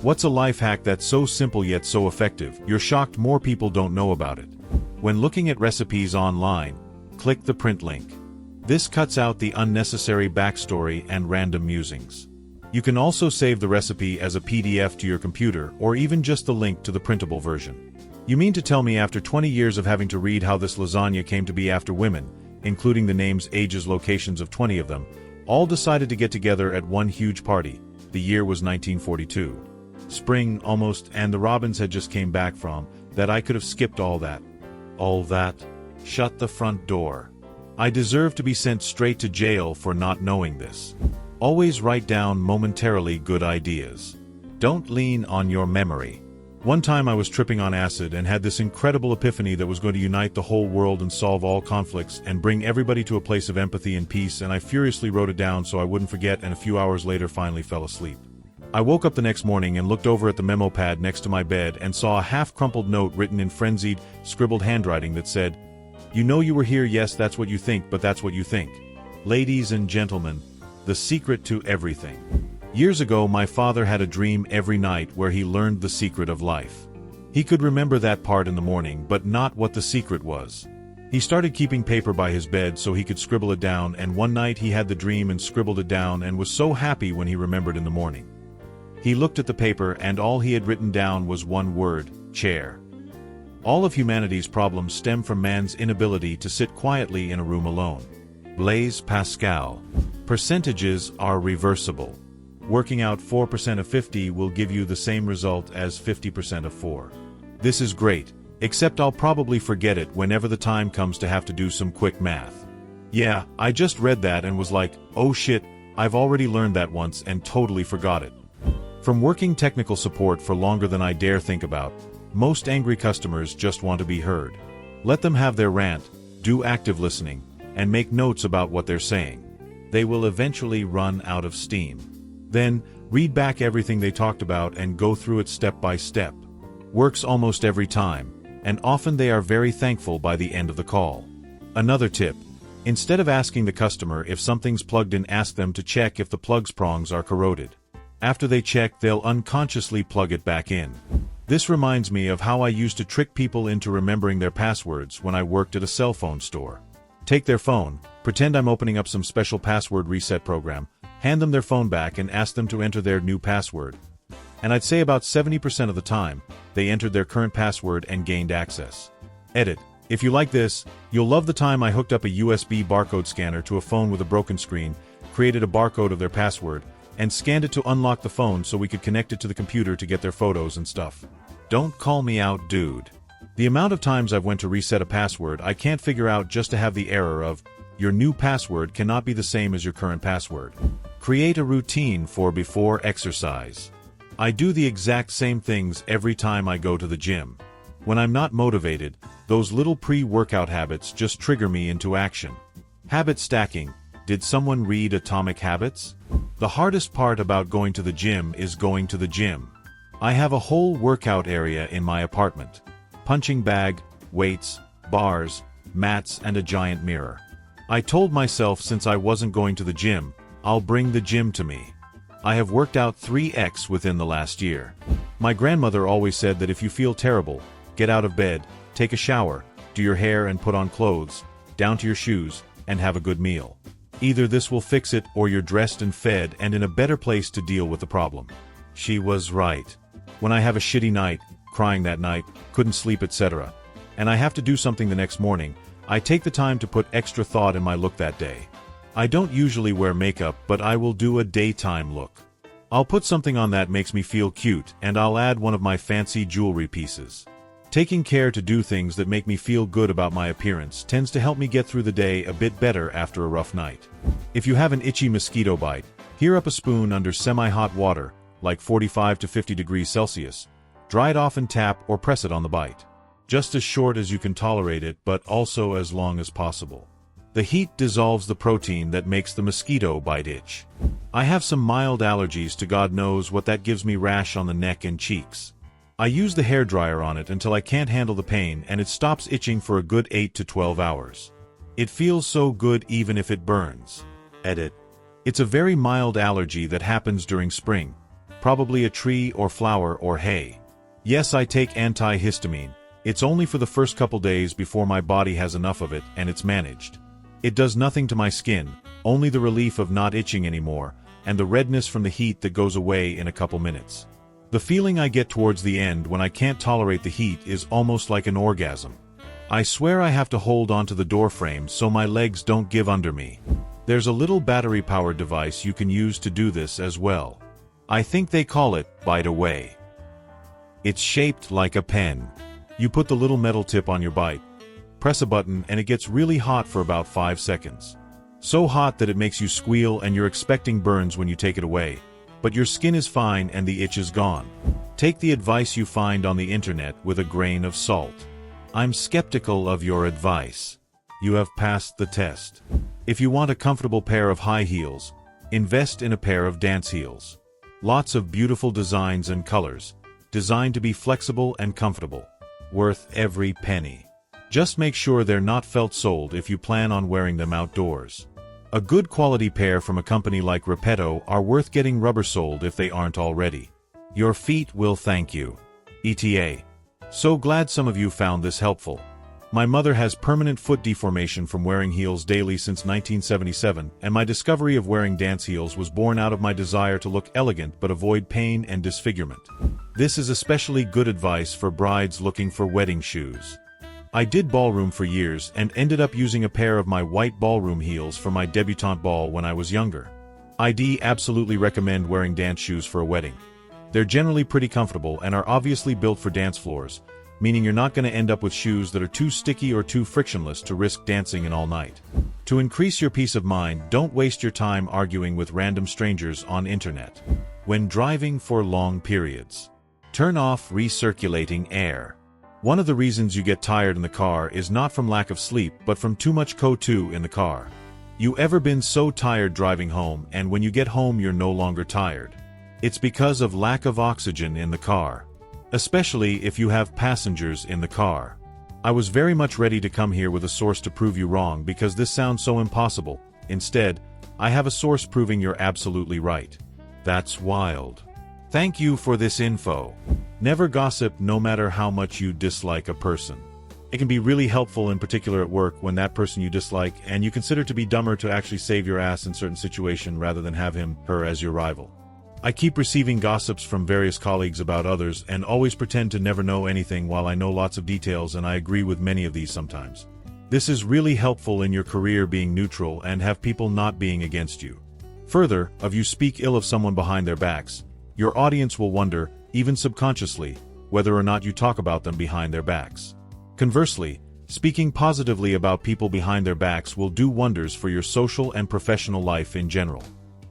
What's a life hack that's so simple yet so effective, you're shocked more people don't know about it? When looking at recipes online, click the print link. This cuts out the unnecessary backstory and random musings. You can also save the recipe as a PDF to your computer or even just the link to the printable version. You mean to tell me after 20 years of having to read how this lasagna came to be after women, including the names, ages, locations of 20 of them, all decided to get together at one huge party? The year was 1942. Spring, almost, and the robins had just came back from, that I could have skipped all that. All that? Shut the front door. I deserve to be sent straight to jail for not knowing this. Always write down momentarily good ideas. Don't lean on your memory. One time I was tripping on acid and had this incredible epiphany that was going to unite the whole world and solve all conflicts and bring everybody to a place of empathy and peace, and I furiously wrote it down so I wouldn't forget, and a few hours later finally fell asleep. I woke up the next morning and looked over at the memo pad next to my bed and saw a half-crumpled note written in frenzied, scribbled handwriting that said, "You know you were here, yes, that's what you think, but that's what you think. Ladies and gentlemen, the secret to everything." Years ago, my father had a dream every night where he learned the secret of life. He could remember that part in the morning, but not what the secret was. He started keeping paper by his bed so he could scribble it down, and one night he had the dream and scribbled it down and was so happy when he remembered in the morning. He looked at the paper and all he had written down was one word: chair. All of humanity's problems stem from man's inability to sit quietly in a room alone. Blaise Pascal. Percentages are reversible. Working out 4% of 50 will give you the same result as 50% of 4. This is great, except I'll probably forget it whenever the time comes to have to do some quick math. Yeah, I just read that and was like, oh shit, I've already learned that once and totally forgot it. From working technical support for longer than I dare think about, most angry customers just want to be heard. Let them have their rant, do active listening, and make notes about what they're saying. They will eventually run out of steam. Then, read back everything they talked about and go through it step by step. Works almost every time, and often they are very thankful by the end of the call. Another tip: instead of asking the customer if something's plugged in, ask them to check if the plug's prongs are corroded. After they check, they'll unconsciously plug it back in. This reminds me of how I used to trick people into remembering their passwords when I worked at a cell phone store. Take their phone, pretend I'm opening up some special password reset program, hand them their phone back and ask them to enter their new password. And I'd say about 70% of the time, they entered their current password and gained access. Edit. If you like this, you'll love the time I hooked up a USB barcode scanner to a phone with a broken screen, created a barcode of their password, and scanned it to unlock the phone so we could connect it to the computer to get their photos and stuff. Don't call me out, dude. The amount of times I've went to reset a password I can't figure out just to have the error of, your new password cannot be the same as your current password. Create a routine for before exercise. I do the exact same things every time I go to the gym. When I'm not motivated, those little pre-workout habits just trigger me into action. Habit stacking. Did someone read Atomic Habits? The hardest part about going to the gym is going to the gym. I have a whole workout area in my apartment. Punching bag, weights, bars, mats, and a giant mirror. I told myself since I wasn't going to the gym, I'll bring the gym to me. I have worked out 3x within the last year. My grandmother always said that if you feel terrible, get out of bed, take a shower, do your hair and put on clothes, down to your shoes, and have a good meal. Either this will fix it or you're dressed and fed and in a better place to deal with the problem. She was right. When I have a shitty night, crying that night, couldn't sleep, etc., and I have to do something the next morning, I take the time to put extra thought in my look that day. I don't usually wear makeup, but I will do a daytime look. I'll put something on that makes me feel cute, and I'll add one of my fancy jewelry pieces. Taking care to do things that make me feel good about my appearance tends to help me get through the day a bit better after a rough night. If you have an itchy mosquito bite, heat up a spoon under semi-hot water, like 45 to 50 degrees Celsius. Dry it off and tap or press it on the bite. Just as short as you can tolerate it, but also as long as possible. The heat dissolves the protein that makes the mosquito bite itch. I have some mild allergies to God knows what that gives me rash on the neck and cheeks. I use the hairdryer on it until I can't handle the pain and it stops itching for a good 8 to 12 hours. It feels so good even if it burns. Edit. It's a very mild allergy that happens during spring. probably a tree or flower or hay. Yes, I take antihistamine. It's only for the first couple days before my body has enough of it and it's managed. It does nothing to my skin, only the relief of not itching anymore, and the redness from the heat that goes away in a couple minutes. The feeling I get towards the end when I can't tolerate the heat is almost like an orgasm. I swear I have to hold onto the door frame so my legs don't give under me. There's a little battery-powered device you can use to do this as well. I think they call it Bite Away. It's shaped like a pen. You put the little metal tip on your bite, press a button, and it gets really hot for about 5 seconds. So hot that it makes you squeal and you're expecting burns when you take it away. But your skin is fine and the itch is gone. Take the advice you find on the internet with a grain of salt. I'm skeptical of your advice. You have passed the test. If you want a comfortable pair of high heels, invest in a pair of dance heels. Lots of beautiful designs and colors, designed to be flexible and comfortable. Worth every penny. Just make sure they're not felt-soled if you plan on wearing them outdoors. A good quality pair from a company like Repetto are worth getting rubber-soled if they aren't already. Your feet will thank you. ETA. So glad some of you found this helpful. My mother has permanent foot deformation from wearing heels daily since 1977, and my discovery of wearing dance heels was born out of my desire to look elegant but avoid pain and disfigurement. This is especially good advice for brides looking for wedding shoes. I did ballroom for years and ended up using a pair of my white ballroom heels for my debutante ball when I was younger. I'd absolutely recommend wearing dance shoes for a wedding. They're generally pretty comfortable and are obviously built for dance floors, meaning you're not going to end up with shoes that are too sticky or too frictionless to risk dancing in all night. To increase your peace of mind, don't waste your time arguing with random strangers on internet. When driving for long periods, turn off recirculating air. One of the reasons you get tired in the car is not from lack of sleep but from too much CO2 in the car. You ever been so tired driving home and when you get home you're no longer tired? It's because of lack of oxygen in the car. Especially if you have passengers in the car. I was very much ready to come here with a source to prove you wrong because this sounds so impossible. Instead, I have a source proving you're absolutely right. That's wild. Thank you for this info. Never gossip no matter how much you dislike a person. It can be really helpful in particular at work when that person you dislike and you consider to be dumber to actually save your ass in certain situation rather than have him, her as your rival. I keep receiving gossips from various colleagues about others and always pretend to never know anything while I know lots of details, and I agree with many of these sometimes. This is really helpful in your career being neutral and have people not being against you. Further, if you speak ill of someone behind their backs, your audience will wonder, even subconsciously, whether or not you talk about them behind their backs. Conversely, speaking positively about people behind their backs will do wonders for your social and professional life in general.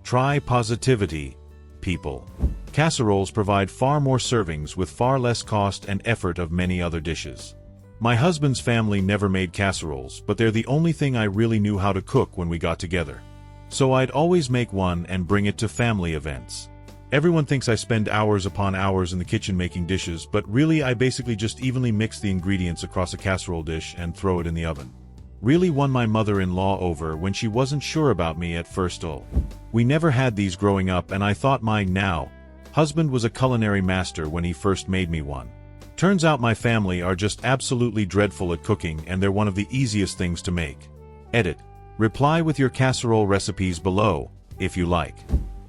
Try positivity, people. Casseroles provide far more servings with far less cost and effort of many other dishes. My husband's family never made casseroles, but they're the only thing I really knew how to cook when we got together. So I'd always make one and bring it to family events. Everyone thinks I spend hours upon hours in the kitchen making dishes, but really I basically just evenly mix the ingredients across a casserole dish and throw it in the oven. Really won my mother-in-law over when she wasn't sure about me at first. We never had these growing up and I thought my now husband was a culinary master when he first made me one. Turns out my family are just absolutely dreadful at cooking and they're one of the easiest things to make. Edit. Reply with your casserole recipes below, if you like.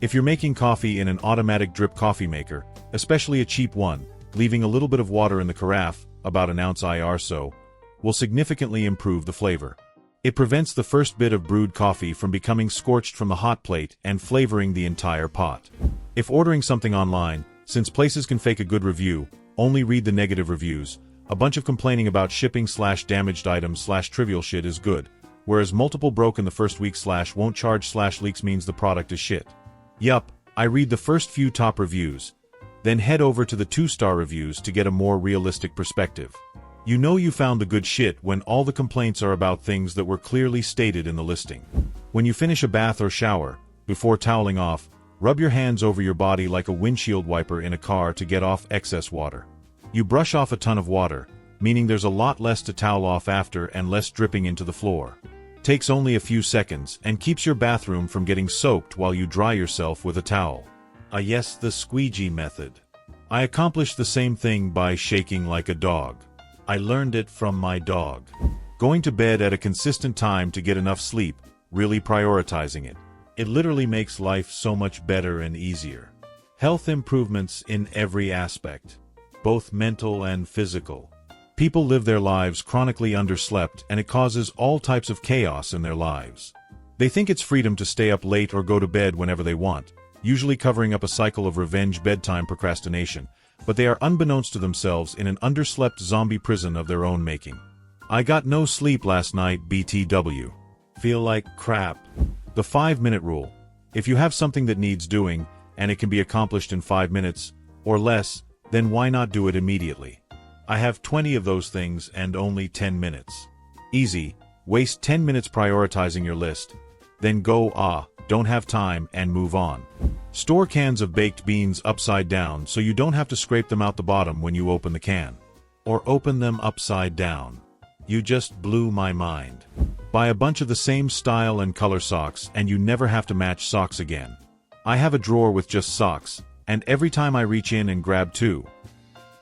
If you're making coffee in an automatic drip coffee maker, especially a cheap one, leaving a little bit of water in the carafe, about an ounce or so, will significantly improve the flavor. It prevents the first bit of brewed coffee from becoming scorched from the hot plate and flavoring the entire pot. If ordering something online, since places can fake a good review, only read the negative reviews, a bunch of complaining about shipping/damaged items/trivial shit is good, whereas multiple broke in the first week /won't charge/leaks means the product is shit. Yup, I read the first few top reviews, then head over to the 2-star reviews to get a more realistic perspective. You know you found the good shit when all the complaints are about things that were clearly stated in the listing. When you finish a bath or shower, before toweling off, rub your hands over your body like a windshield wiper in a car to get off excess water. You brush off a ton of water, meaning there's a lot less to towel off after and less dripping into the floor. Takes only a few seconds and keeps your bathroom from getting soaked while you dry yourself with a towel. Yes, the squeegee method. I accomplished the same thing by shaking like a dog. I learned it from my dog. Going to bed at a consistent time to get enough sleep, really prioritizing it. It literally makes life so much better and easier. Health improvements in every aspect, both mental and physical. People live their lives chronically underslept, and it causes all types of chaos in their lives. They think it's freedom to stay up late or go to bed whenever they want, usually covering up a cycle of revenge bedtime procrastination, but they are unbeknownst to themselves in an underslept zombie prison of their own making. I got no sleep last night, BTW. Feel like crap. The 5-minute rule. If you have something that needs doing, and it can be accomplished in 5 minutes, or less, then why not do it immediately? I have 20 of those things and only 10 minutes. Easy. Waste 10 minutes prioritizing your list. Then go, don't have time, and move on. Store cans of baked beans upside down so you don't have to scrape them out the bottom when you open the can. Or open them upside down. You just blew my mind. Buy a bunch of the same style and color socks and you never have to match socks again. I have a drawer with just socks, and every time I reach in and grab two,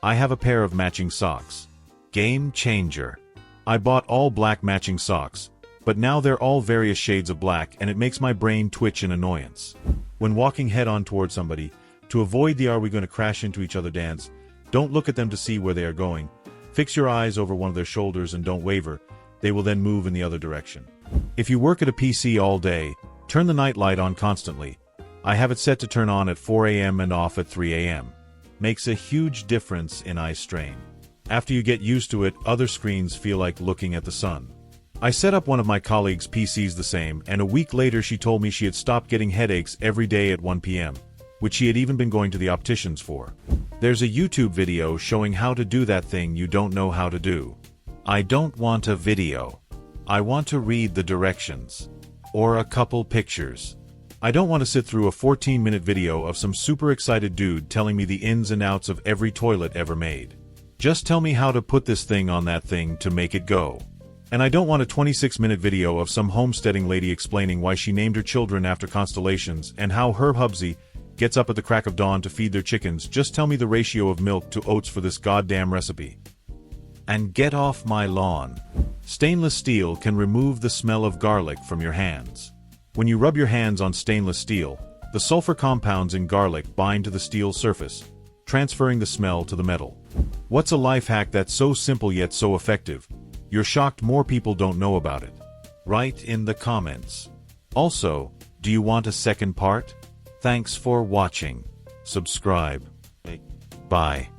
I have a pair of matching socks. Game changer. I bought all black matching socks, but now they're all various shades of black and it makes my brain twitch in annoyance. When walking head-on towards somebody, to avoid the "are we going to crash into each other" dance, don't look at them to see where they are going. Fix your eyes over one of their shoulders and don't waver. They will then move in the other direction. If you work at a PC all day, turn the night light on constantly. I have it set to turn on at 4 a.m. and off at 3 a.m. Makes a huge difference in eye strain. After you get used to it, other screens feel like looking at the sun. I set up one of my colleagues' PCs the same, and a week later she told me she had stopped getting headaches every day at 1 p.m., which she had even been going to the opticians for. There's a YouTube video showing how to do that thing you don't know how to do. I don't want a video. I want to read the directions. Or a couple pictures. I don't want to sit through a 14-minute video of some super excited dude telling me the ins and outs of every toilet ever made. Just tell me how to put this thing on that thing to make it go. And I don't want a 26-minute video of some homesteading lady explaining why she named her children after constellations and how her hubsy gets up at the crack of dawn to feed their chickens. Just tell me the ratio of milk to oats for this goddamn recipe. And get off my lawn. Stainless steel can remove the smell of garlic from your hands. When you rub your hands on stainless steel, the sulfur compounds in garlic bind to the steel surface, transferring the smell to the metal. What's a life hack that's so simple yet so effective? You're shocked more people don't know about it. Write in the comments. Also, do you want a second part? Thanks for watching. Subscribe. Bye.